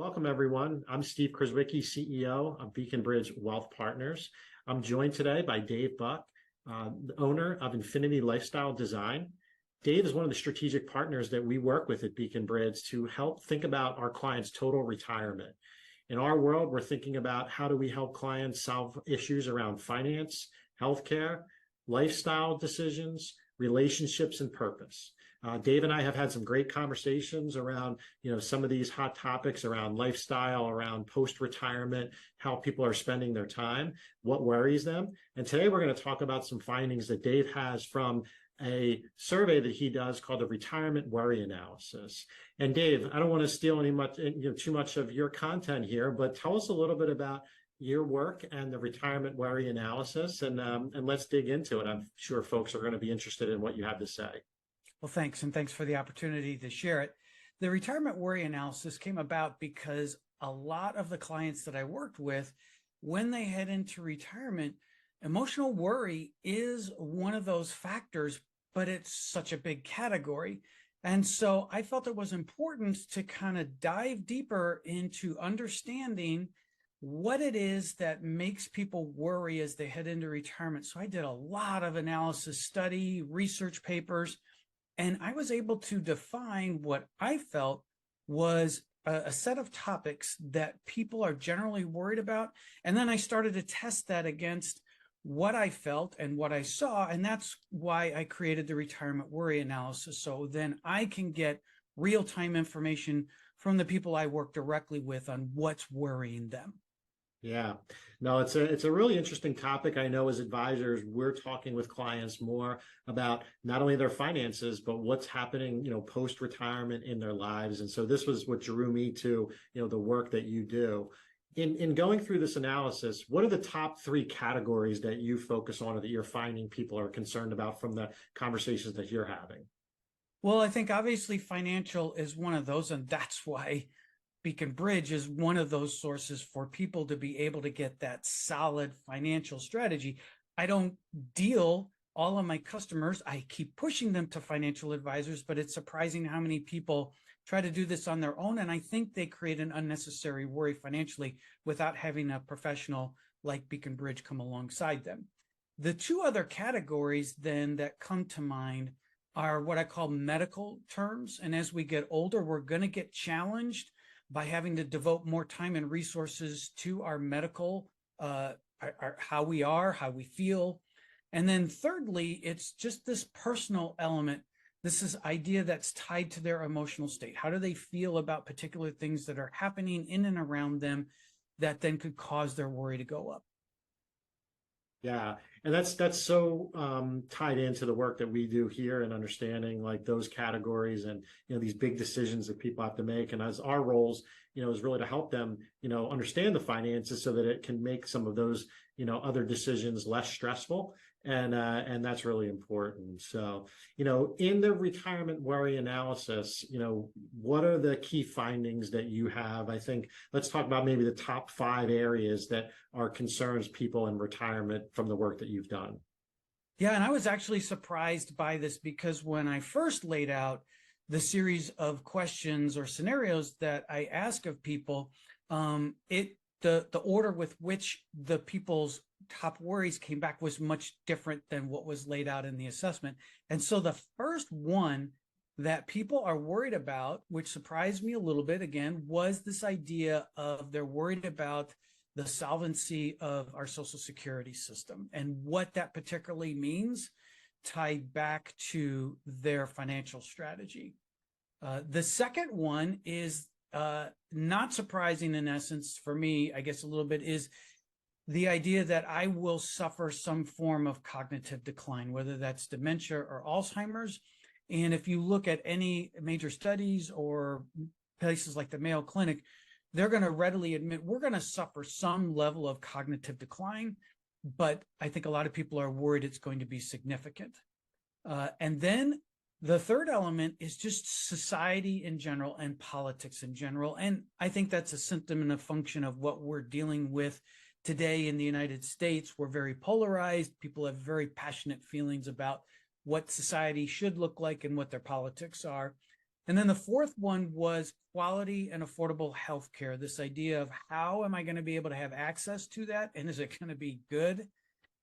Welcome, everyone. I'm Steve Krzywicki, CEO of Beacon Bridge Wealth Partners. I'm joined today by Dave Buck, the owner of Infinity Lifestyle Design. Dave is one of the strategic partners that we work with at Beacon Bridge to help think about our clients' total retirement. In our world, we're thinking about how do we help clients solve issues around finance, healthcare, lifestyle decisions, relationships, and purpose. Dave and I have had some great conversations around, some of these hot topics around lifestyle, around post-retirement, how people are spending their time, what worries them. And today we're going to talk about some findings that Dave has from a survey that he does called the Retirement Worry Analysis. And Dave, I don't want to steal too much of your content here, but tell us a little bit about your work and the Retirement Worry Analysis, and let's dig into it. I'm sure folks are going to be interested in what you have to say. Well, thanks, and thanks for the opportunity to share it. The Retirement Worry Analysis came about because a lot of the clients that I worked with, when they head into retirement, emotional worry is one of those factors, but it's such a big category. And so I felt it was important to kind of dive deeper into understanding what it is that makes people worry as they head into retirement. So I did a lot of analysis, study, research papers, and I was able to define what I felt was a set of topics that people are generally worried about. And then I started to test that against what I felt and what I saw. And that's why I created the Retirement Worry Analysis. So then I can get real-time information from the people I work directly with on what's worrying them. Yeah, no, it's a really interesting topic. I know as advisors, we're talking with clients more about not only their finances, but what's happening, post-retirement in their lives. And so this was what drew me to, the work that you do. In going through this analysis, what are the top three categories that you focus on or that you're finding people are concerned about from the conversations that you're having? Well, I think obviously financial is one of those, and that's why Beacon Bridge is one of those sources for people to be able to get that solid financial strategy. I don't deal all of my customers. I keep pushing them to financial advisors, but it's surprising how many people try to do this on their own. And I think they create an unnecessary worry financially without having a professional like Beacon Bridge come alongside them. The two other categories then that come to mind are what I call medical terms. And as we get older, we're going to get challenged by having to devote more time and resources to our medical, how we are, how we feel. And then thirdly, it's just this personal element. This is idea that's tied to their emotional state. How do they feel about particular things that are happening in and around them that then could cause their worry to go up? Yeah, and that's so tied into the work that we do here and understanding like those categories and these big decisions that people have to make. And as our roles, is really to help them, understand the finances so that it can make some of those, other decisions less stressful. And that's really important. So, in the Retirement Worry Analysis, what are the key findings that you have? I think let's talk about maybe the top 5 areas that are concerns people in retirement from the work that you've done. Yeah, and I was actually surprised by this because when I first laid out the series of questions or scenarios that I ask of people, the order with which the people's top worries came back was much different than what was laid out in the assessment. And so the first one that people are worried about, which surprised me a little bit again, was this idea of they're worried about the solvency of our Social Security system and what that particularly means tied back to their financial strategy. The second one is not surprising in essence for me, I guess a little bit, is the idea that I will suffer some form of cognitive decline, whether that's dementia or Alzheimer's. And if you look at any major studies or places like the Mayo Clinic, they're going to readily admit we're going to suffer some level of cognitive decline, but I think a lot of people are worried it's going to be significant. And then the third element is just society in general and politics in general. And I think that's a symptom and a function of what we're dealing with today in the United States. We're very polarized. People have very passionate feelings about what society should look like and what their politics are. And then the fourth one was quality and affordable healthcare. This idea of how am I going to be able to have access to that? And is it going to be good?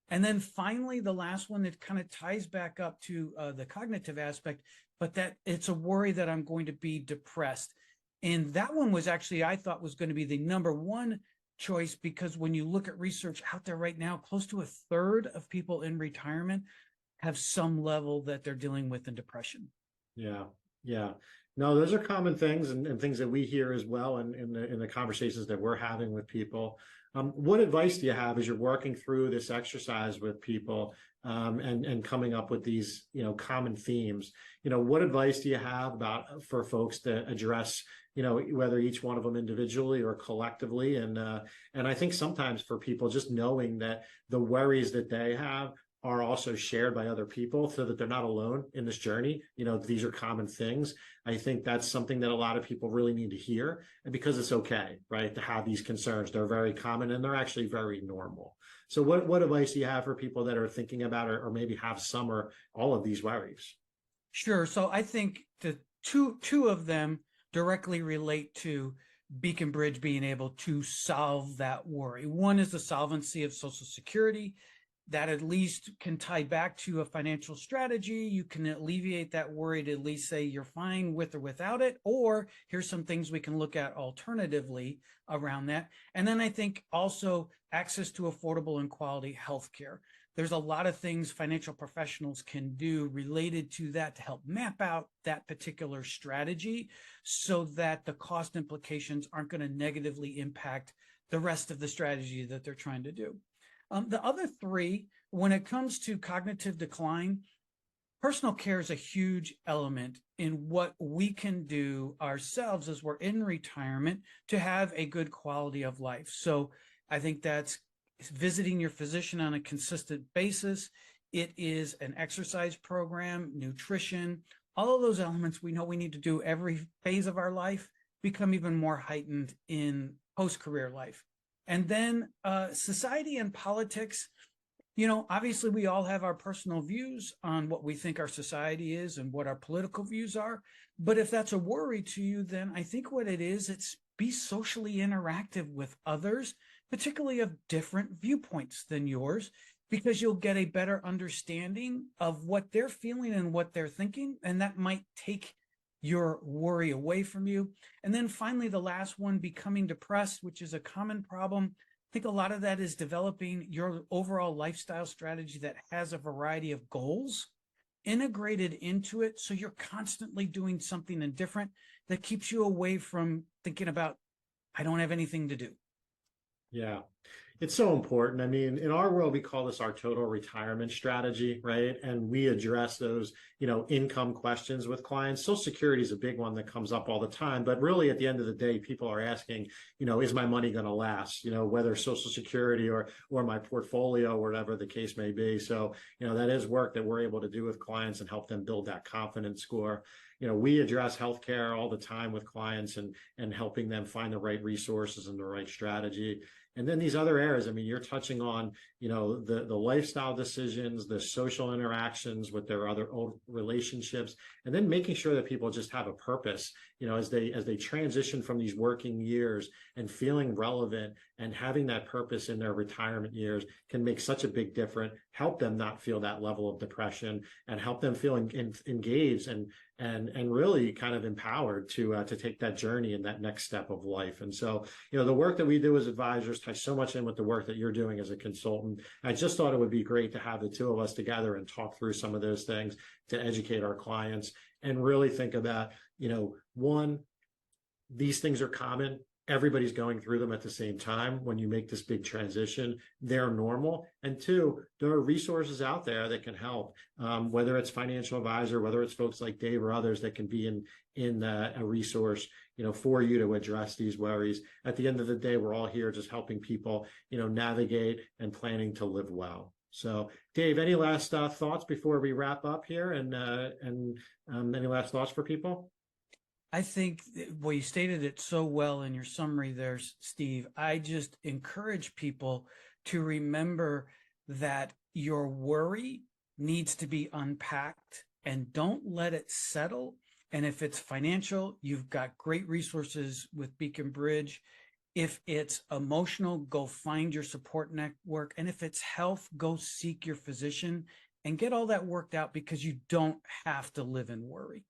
And then finally, the last one that kind of ties back up to the cognitive aspect, but that it's a worry that I'm going to be depressed. And that one was actually, I thought was going to be the number one choice, because when you look at research out there right now, close to a third of people in retirement have some level that they're dealing with in depression. Yeah. Yeah. No, those are common things and things that we hear as well in the conversations that we're having with people. What advice do you have as you're working through this exercise with people and coming up with these, common themes? What advice do you have for folks to address, whether each one of them individually or collectively? And I think sometimes for people, just knowing that the worries that they have are also shared by other people so that they're not alone in this journey. These are common things. I think that's something that a lot of people really need to hear, and because it's okay, right, to have these concerns. They're very common and they're actually very normal. So what advice do you have for people that are thinking about or maybe have some or all of these worries? Sure. So I think the two of them directly relate to Beacon Bridge being able to solve that worry. One is the solvency of Social Security. That at least can tie back to a financial strategy. You can alleviate that worry to at least say you're fine with or without it, or here's some things we can look at alternatively around that. And then I think also access to affordable and quality healthcare. There's a lot of things financial professionals can do related to that to help map out that particular strategy so that the cost implications aren't going to negatively impact the rest of the strategy that they're trying to do. The other three, when it comes to cognitive decline, personal care is a huge element in what we can do ourselves as we're in retirement to have a good quality of life. So I think that's visiting your physician on a consistent basis. It is an exercise program, nutrition, all of those elements we know we need to do every phase of our life become even more heightened in post-career life. And then society and politics, obviously we all have our personal views on what we think our society is and what our political views are. But if that's a worry to you, then I think what it is, it's be socially interactive with others, particularly of different viewpoints than yours, because you'll get a better understanding of what they're feeling and what they're thinking. And that might take your worry away from you. And then finally, the last one, becoming depressed, which is a common problem. I think a lot of that is developing your overall lifestyle strategy that has a variety of goals integrated into it. So you're constantly doing something different that keeps you away from thinking about, I don't have anything to do. Yeah, it's so important. I mean, in our world, we call this our total retirement strategy, right? And we address those, income questions with clients. Social Security is a big one that comes up all the time. But really, at the end of the day, people are asking, is my money going to last? Whether Social Security or my portfolio, or whatever the case may be. So, that is work that we're able to do with clients and help them build that confidence score. We address healthcare all the time with clients and helping them find the right resources and the right strategy. And then these other areas, I mean, you're touching on, the lifestyle decisions, the social interactions with their other old relationships, and then making sure that people just have a purpose, as they transition from these working years and feeling relevant and having that purpose in their retirement years can make such a big difference, help them not feel that level of depression and help them feel engaged and really kind of empowered to take that journey and that next step of life. And so, the work that we do as advisors ties so much in with the work that you're doing as a consultant. I just thought it would be great to have the two of us together and talk through some of those things to educate our clients and really think about, one, these things are common. Everybody's going through them at the same time. When you make this big transition, they're normal. And two, there are resources out there that can help, whether it's financial advisor, whether it's folks like Dave or others that can be in a resource, for you to address these worries. At the end of the day, we're all here just helping people, navigate and planning to live well. So, Dave, any last thoughts before we wrap up here, and any last thoughts for people? I think, well, you stated it so well in your summary there, Steve. I just encourage people to remember that your worry needs to be unpacked and don't let it settle And if it's financial, you've got great resources with Beacon Bridge. If it's emotional, go find your support network. And if it's health, go seek your physician and get all that worked out, because you don't have to live in worry.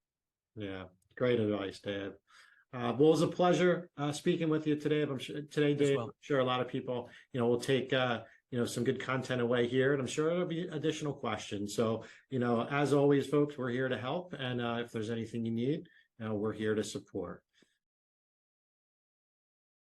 Yeah, great advice, Dave. Well, it was a pleasure speaking with you today. Dave, well. I'm sure a lot of people, will take some good content away here, and I'm sure there'll be additional questions. So, as always, folks, we're here to help, and if there's anything you need, we're here to support.